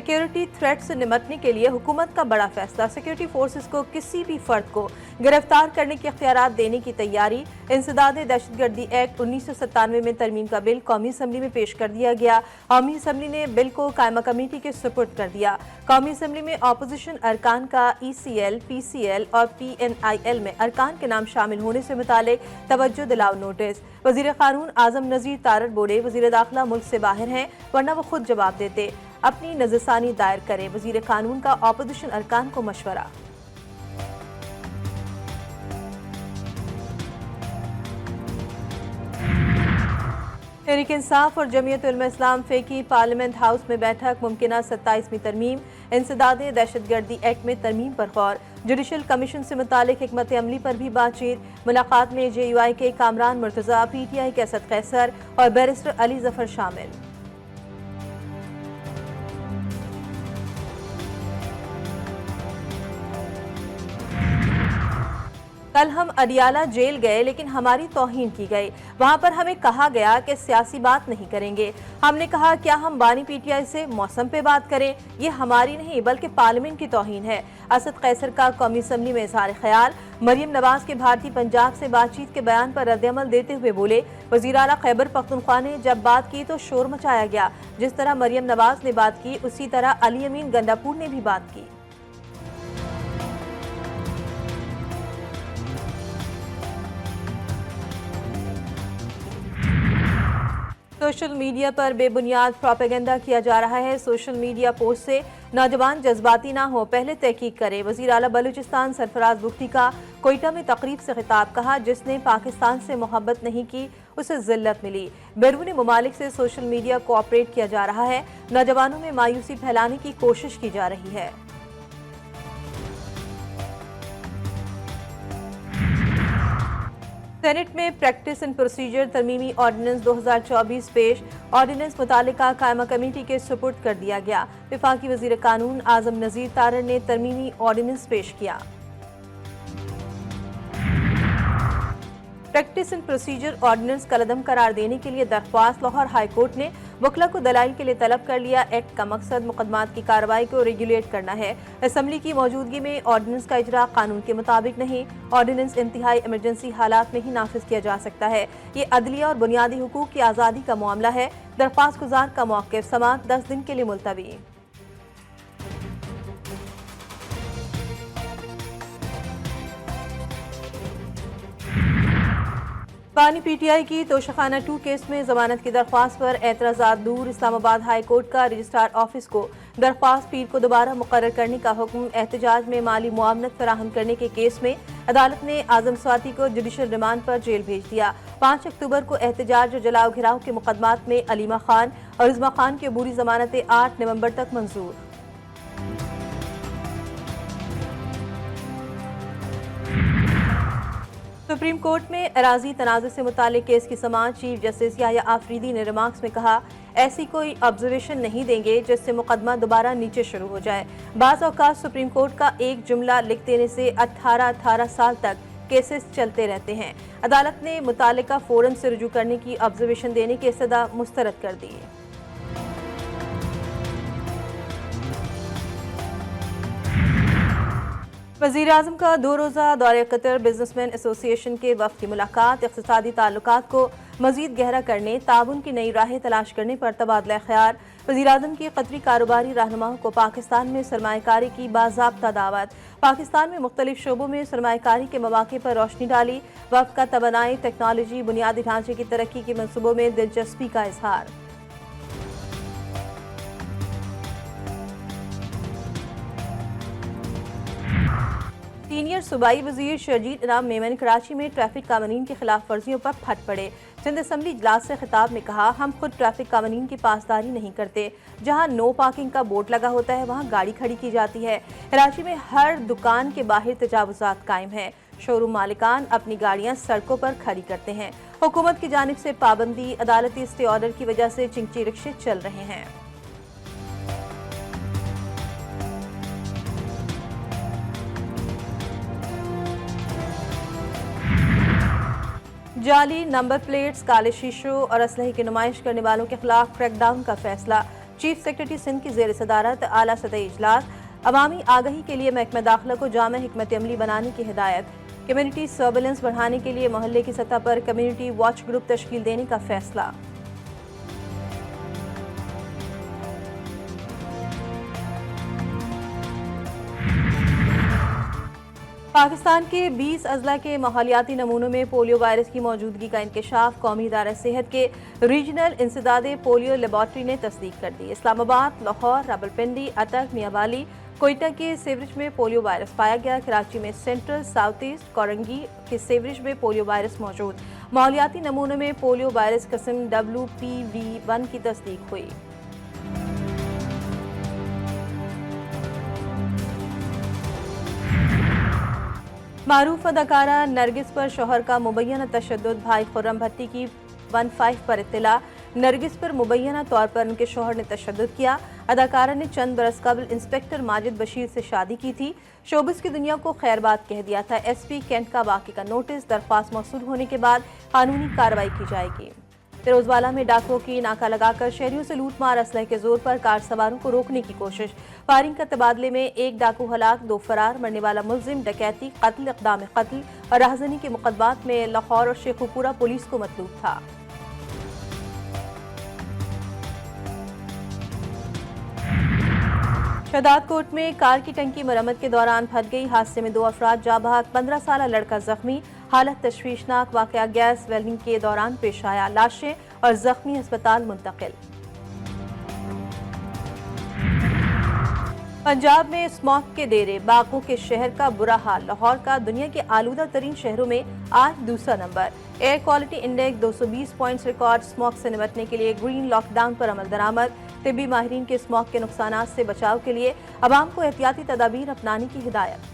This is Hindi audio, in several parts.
सिक्योरिटी थ्रेट से निपटने के लिए हुकूमत का बड़ा फैसला। सिक्योरिटी फोर्सेस को किसी भी फर्द को गिरफ्तार करने के इख्तियारात देने की तैयारी। इंसदाद दहशतगर्दी एक्ट 1997 में तरमीम का बिल कौमी असम्बली में पेश कर दिया गया। कौमी असम्बली ने बिल को कायमा कमेटी के सुपुर्द कर दिया। कौमी असम्बली में अपोजिशन अरकान का ECL, PCL और PNIL में अरकान के नाम शामिल होने से मुतालिक तवज्जो दिलाओ नोटिस। वजीर कानून आजम नजीर तारड़ बोले, वजीर दाखिला मुल्क से बाहर हैं वरना वो खुद जवाब देते, अपनी नजरसानी दायर करें। वजीर कानून का अपोजिशन अरकान को मशवरा। तहरीक इंसाफ और जमीयत उलमा इस्लाम फेकी पार्लियामेंट हाउस में बैठक। मुमकिना 27वीं तरमीम इंसदाद दहशतगर्दी एक्ट में तरमीम पर गौर। जुडिशल कमीशन से मुतालिक हिकमत अमली पर भी बातचीत। मुलाकात में JUI के कामरान मुर्तजा, PTI के असद कैसर और बैरिस्टर अली जफर शामिल। कल हम अडियाला जेल गए लेकिन हमारी तौहीन की गई। वहां पर हमें कहा गया कि सियासी बात नहीं करेंगे। हमने कहा क्या हम बानी PTI से मौसम पे बात करें? ये हमारी नहीं बल्कि पार्लियामेंट की तौहीन है। असद कैसर का कौमी असम्बली में इज़हार ख्याल। मरियम नवाज के भारतीय पंजाब से बातचीत के बयान पर रद्दअमल देते हुए बोले, वज़ीर आला खैबर पख्तूनख्वा ने जब बात की तो शोर मचाया गया। जिस तरह मरियम नवाज ने बात की उसी तरह अली अमीन गंडापुर ने भी बात की। सोशल मीडिया पर बेबुनियाद प्रोपेगेंडा किया जा रहा है। सोशल मीडिया पोस्ट से नौजवान जज्बाती ना हो, पहले तहकीक करे। वज़ीर आला बलूचिस्तान सरफराज बुख्ती का कोयटा में तकरीब से खिताब। कहा, जिसने पाकिस्तान से मोहब्बत नहीं की उसे जिल्लत मिली। बैरूनी ममालिक से सोशल मीडिया कोऑपरेट किया जा रहा है। नौजवानों में मायूसी फैलाने की कोशिश की जा रही है। सेनेट में प्रैक्टिस एंड प्रोसीजर तरमीमी ऑर्डिनेंस 2024 पेश। ऑर्डिनेंस मुतालिका कायमा कमेटी के सुपुर्द कर दिया गया। वफाकी वजीर कानून आजम नजीर तारड़ ने तरमीमी ऑर्डिनेंस पेश किया। प्रैक्टिस एंड प्रोसीजर ऑर्डिनेंस कलअदम करार देने के लिए दरख्वास्त। लाहौर हाई कोर्ट ने वकला को दलाइल के लिए तलब कर लिया। एक्ट का मकसद मुकदमात की कार्रवाई को रेगुलेट करना है। असम्बली की मौजूदगी में ऑर्डिनेंस का इजरा कानून के मुताबिक नहीं। ऑर्डिनेंस इंतहाई इमरजेंसी हालात में ही नाफिज किया जा सकता है। ये अदलिया और बुनियादी हुकूक की आज़ादी का मामला है। दरख्वास्त गुजार का मौक़िफ़ समाअत 10 दिन के लिए मुलतवी। बानी PTI की तोशाखाना 2 केस में जमानत की दरख्वास्त पर एतराज़ात दूर। इस्लामाबाद हाई कोर्ट का रजिस्ट्रार ऑफिस को दरख्वास्त पीर को दोबारा मुकर्रर करने का हुक्म। एहतजाज में माली मुआवनत फराहम करने के केस में अदालत ने आजम स्वाति को जुडिशल रिमांड पर जेल भेज दिया। 5 अक्टूबर को एहतजाज और जलाओ घिराव के मुकदमात में अलीमा खान और इज़्मा खान की अबूरी जमानतें 8 नवंबर तक मंजूर। सुप्रीम कोर्ट में अराजी तनाज़े से मुतालिक केस की समाअत। चीफ जस्टिस याह्या आफरीदी ने रिमार्क्स में कहा, ऐसी कोई ऑब्जर्वेशन नहीं देंगे जिससे मुकदमा दोबारा नीचे शुरू हो जाए। बाज़ औक़ात सुप्रीम कोर्ट का एक जुमला लिख देने से 18 साल तक केसेस चलते रहते हैं। अदालत ने मुतालिका फ़ौरन से रुजू करने की ऑब्जर्वेशन देने की इस्तदा मुस्तरद कर दी। वज़ीर आज़म का 2 रोज़ा दौरे कतर। बिजनेसमैन एसोसिएशन के वफ़द की मुलाकात। इक़्तिसादी ताल्लुकात को मज़ीद गहरा करने, ताउन की नई राहें तलाश करने पर तबादला ख़याल। वज़ीर आज़म की कतरी कारोबारी रहनुमाओं को पाकिस्तान में सरमायाकारी की बाज़ाब्ता दावत। पाकिस्तान में मुख्तलिफ शोबों में सरमायाकारी के मौक़े पर रोशनी डाली। वफ़द का तवानाई, टेक्नोलॉजी, बुनियादी ढांचे की तरक्की के मनसूबों में दिलचस्पी का इजहार। सीनियर सूबाई वजीर शरजील इनाम मेमन कराची में ट्रैफिक कानून की खिलाफ वर्जियों पर फट पड़े। सिंध असम्बली इजलास से खिताब में कहा, हम खुद ट्रैफिक कानून की पासदारी नहीं करते। जहां नो पार्किंग का बोर्ड लगा होता है वहां गाड़ी खड़ी की जाती है। कराची में हर दुकान के बाहर तजावुजात कायम है। शोरूम मालिकान अपनी गाड़ियां सड़कों पर खड़ी करते हैं। हुकूमत की जानिब से पाबंदी, अदालती स्टे ऑर्डर की वजह से चिंची रिक्शे चल रहे हैं। जाली नंबर प्लेट्स, काले शीशों और असलहे की नुमाइश करने वालों के खिलाफ क्रैकडाउन का फैसला। चीफ सेक्रेटरी सिंध की जेर सदारत आला सतही इजलास। अवामी आगही के लिए महकमा दाखिला को जाम हिकमत अमली बनाने की हिदायत। कम्युनिटी सर्वेलेंस बढ़ाने के लिए मोहल्ले की सतह पर कम्युनिटी वॉच ग्रुप तश्कील देने का फैसला। पाकिस्तान के 20 अजला के माहौलियाती नमूनों में पोलियो वायरस की मौजूदगी का इंकशाफ कौमी इदारा सेहत के रीजनल इंसदादे पोलियो लेबॉर्ट्री ने तस्दीक कर दी। इस्लामाबाद, लाहौर, रावलपिंडी, अटक, मियावाली, कोयटा के सेवरेज में पोलियो वायरस पाया गया। कराची में सेंट्रल, साउथ ईस्ट, कोरंगी के सेवरेज में पोलियो वायरस मौजूद। माहौलियाती नमूनों में पोलियो वायरस किस्म WPV1 की तस्दीक हुई। मारूफ अदाकारा नरगिस पर शोहर का मुबैना तशद्दुद। भाई खुर्रम भट्टी की 15 पर इत्तला। नरगिस पर मुबैना तौर पर उनके शोहर ने तशद्दुद किया। अदाकारा ने चंद बरस कबल इंस्पेक्टर माजिद बशीर से शादी की थी। शोबिस की दुनिया को खैरबाद कह दिया था। SP कैंट का वाक़े का नोटिस। दरख्वास्त मौसूल होने के बाद कानूनी कार्रवाई की जाएगी। फिरोजवाला में डाकुओं की नाका लगाकर शहरियों से लूटमार, असलहे के जोर पर कार सवारों को रोकने की कोशिश। फायरिंग के तबादले में एक डाकू हलाक, 2 फरार। मरने वाला मुलजिम डकैती, कत्ल, इक़दाम कत्ल और राहज़नी के मुकदमात में लाहौर और शेखुपुरा पुलिस को मतलूब था। शहदाद कोट में कार की टंकी मरम्मत के दौरान फट गई। हादसे में 2 अफराद जाँ बहक, 15 साला लड़का जख्मी। हालत तशवीशनाक। वाक़या गैस वेल्डिंग के दौरान पेश आया। लाशें और जख्मी अस्पताल मुंतकिल। पंजाब में स्मॉग के डेरे, बागों के शहर का बुरा हाल। लाहौर का दुनिया के आलूदा तरीन शहरों में आज दूसरा number. Air quality index 220 points record. Smog से निपटने के लिए ग्रीन लॉकडाउन पर अमल दरामद। तिब्बी माहिरीन के स्मॉग के नुकसानात से बचाव के लिए अवाम को एहतियाती तदाबीर अपनाने की हिदायत।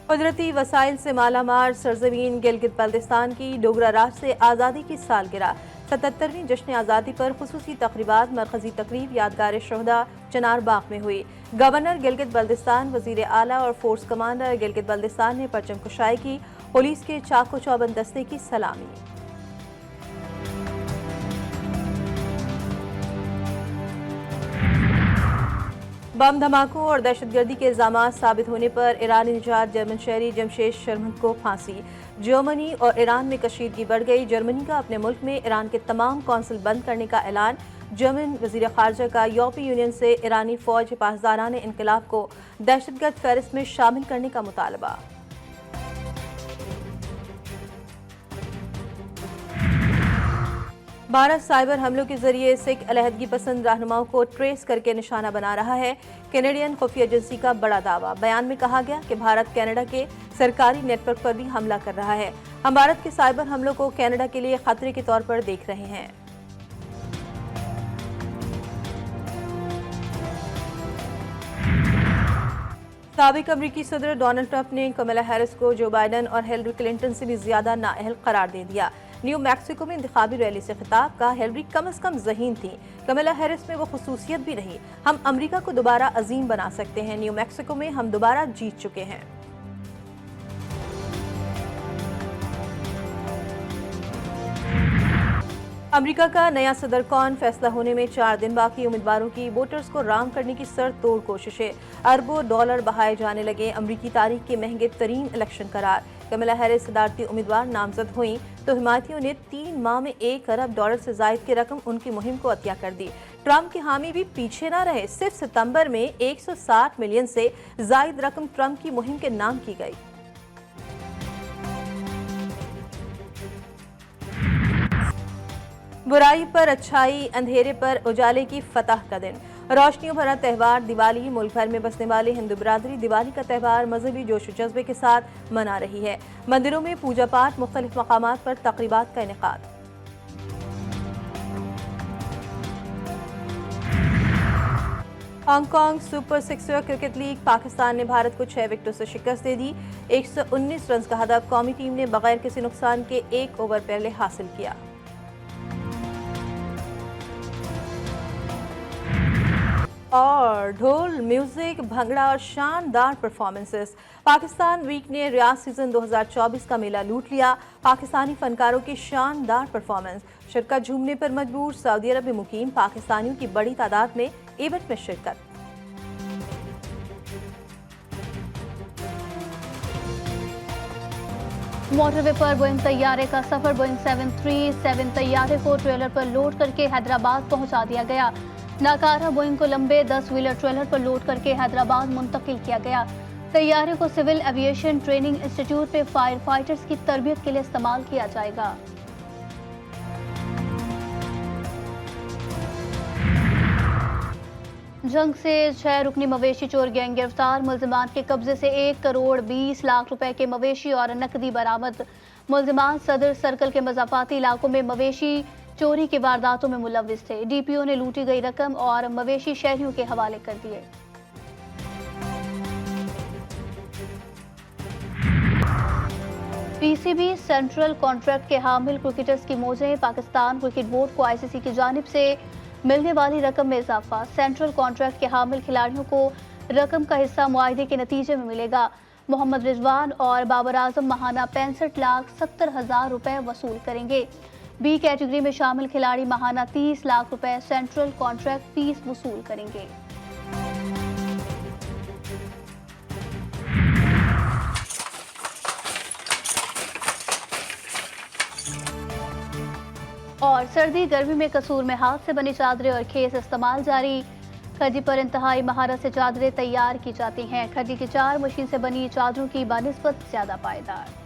कुदरती वसाइल से मालामाल सरजमीन गिलगित बल्तिस्तान की डोगरा राज से आज़ादी की सालगिरह। 77वीं जश्न आज़ादी पर खुसूसी तकरीबात। मरकजी तकरीब यादगार शहदा चनार बाग में हुई। गवर्नर गिलगित बल्तिस्तान, वजीर आला और फोर्स कमांडर गिलगित बल्तिस्तान ने परचम कुशाई की। पुलिस के चाको चौबंद दस्ते की सलामी। बम धमाकों और दहशतगर्दी के इल्जामात साबित होने पर ईरानी निजात जर्मन शहरी जमशेद शर्मद को फांसी। जर्मनी और ईरान में कशीदगी बढ़ गई। जर्मनी का अपने मुल्क में ईरान के तमाम कौंसल बंद करने का ऐलान। जर्मन वजीर खारजा का यूरोपीय यूनियन से ईरानी फौज हिफाजतदाराने इनकलाब को दहशतगर्द फहरिस्त में शामिल करने का मुतालबा। भारत साइबर हमलों के जरिए सिख अलहदगी पसंद रहनुमाओं को ट्रेस करके निशाना बना रहा है। कैनेडियन खुफिया एजेंसी का बड़ा दावा। बयान में कहा गया कि भारत कनाडा के सरकारी नेटवर्क पर भी हमला कर रहा है। हम भारत के साइबर हमलों को कनाडा के लिए खतरे के तौर पर देख रहे हैं। साबिक अमरीकी सदर डोनाल्ड ट्रंप ने कमला हैरिस को जो बाइडन और हिलरी क्लिंटन से भी ज्यादा नाअहल करार दे दिया। न्यू मैक्सिको में इंतखाबी रैली से खिताब। कहा, हिलरी कम अज कम ज़हीन थी, कमला हैरिस में वो खसूसियत भी नहीं। हम अमरीका को दोबारा अजीम बना सकते हैं। न्यू मैक्सिको में हम दोबारा जीत चुके हैं। अमेरिका का नया सदर कौन, फैसला होने में 4 दिन बाकी। उम्मीदवारों की वोटर्स को राम करने की सर तोड़ कोशिशें। अरबों डॉलर बहाए जाने लगे। अमरीकी तारीख के महंगे तरीन इलेक्शन करार। कमला हैरिस सदारती उम्मीदवार नामजद हुई तो हिमायतियों ने 3 माह में $1 अरब से जायद की रकम उनकी मुहिम को अतिया कर दी। ट्रंप के हामी भी पीछे न रहे। सिर्फ सितंबर में 160 मिलियन से जायद रकम ट्रंप की मुहिम के नाम की गई। बुराई पर अच्छाई, अंधेरे पर उजाले की फतह का दिन। रोशनियों भरा त्यौहार दिवाली। मुल्क भर में बसने वाले हिंदू बिरादरी दिवाली का त्यौहार मजहबी जोश जज्बे के साथ मना रही है। मंदिरों में पूजा पाठ, मुख्तलिफ मकामात पर तकरीबात का इनेकाद। Hong Kong super 6 cricket league. Pakistan ने भारत को 6 विकेटों से शिकस्त दे दी। 119 रन का हदफ कौमी टीम ने बगैर किसी नुकसान के 1 ओवर पहले हासिल किया। और ढोल, म्यूजिक, भंगड़ा और शानदार परफॉर्मेंसेस। पाकिस्तान वीक ने रियाज सीजन 2024 का मेला लूट लिया। पाकिस्तानी फनकारों की शानदार परफॉर्मेंस। शिरकत झूमने पर मजबूर। सऊदी अरब में मुकीम पाकिस्तानियों की बड़ी तादाद में इवेंट में शिरकत। मोटरवे पर बोइंग तैयारे का सफर। बोइंग 737 तैयारे को ट्रेलर पर लोड करके हैदराबाद पहुंचा दिया गया। नाकारा बोइंग को लंबे 10 व्हीलर ट्रेलर पर लोड करके हैदराबाद मुंतकिल किया गया। तैयारे को सिविल एविएशन ट्रेनिंग इंस्टीट्यूट पे फायर फाइटर्स की तरबियत के लिए इस्तेमाल किया जाएगा। जंग से 6 रुकनी मवेशी चोर गैंग गिरफ्तार। मुल्जिमान के कब्जे से 1 करोड़ 20 लाख रुपए के मवेशी और नकदी बरामद। मुल्जिमान सदर सर्कल के मजाफाती इलाकों में मवेशी चोरी की वारदातों में मुलविस थे। डीपीओ ने लूटी गई रकम और मवेशी शहरियों के हवाले कर दिए। पीसीबी सेंट्रल कॉन्ट्रैक्ट के हामिल क्रिकेटर्स की मौजें। पाकिस्तान क्रिकेट बोर्ड को आईसीसी की जानिब से मिलने वाली रकम में इजाफा। सेंट्रल कॉन्ट्रैक्ट के हामिल खिलाड़ियों को रकम का हिस्सा मुआहदे के नतीजे में मिलेगा। मोहम्मद रिजवान और बाबर आजम माहाना 65,70,000 रुपए वसूल करेंगे। बी कैटेगरी में शामिल खिलाड़ी माहाना 30 लाख रुपए सेंट्रल कॉन्ट्रैक्ट फीस वसूल करेंगे। और सर्दी गर्मी में कसूर में हाथ से बनी चादरें और खेस इस्तेमाल जारी। खड्डी पर इंतहाई महारत से चादरें तैयार की जाती हैं। खड्डी की 4 मशीन से बनी चादरों की बानिस्बत ज्यादा पायदार।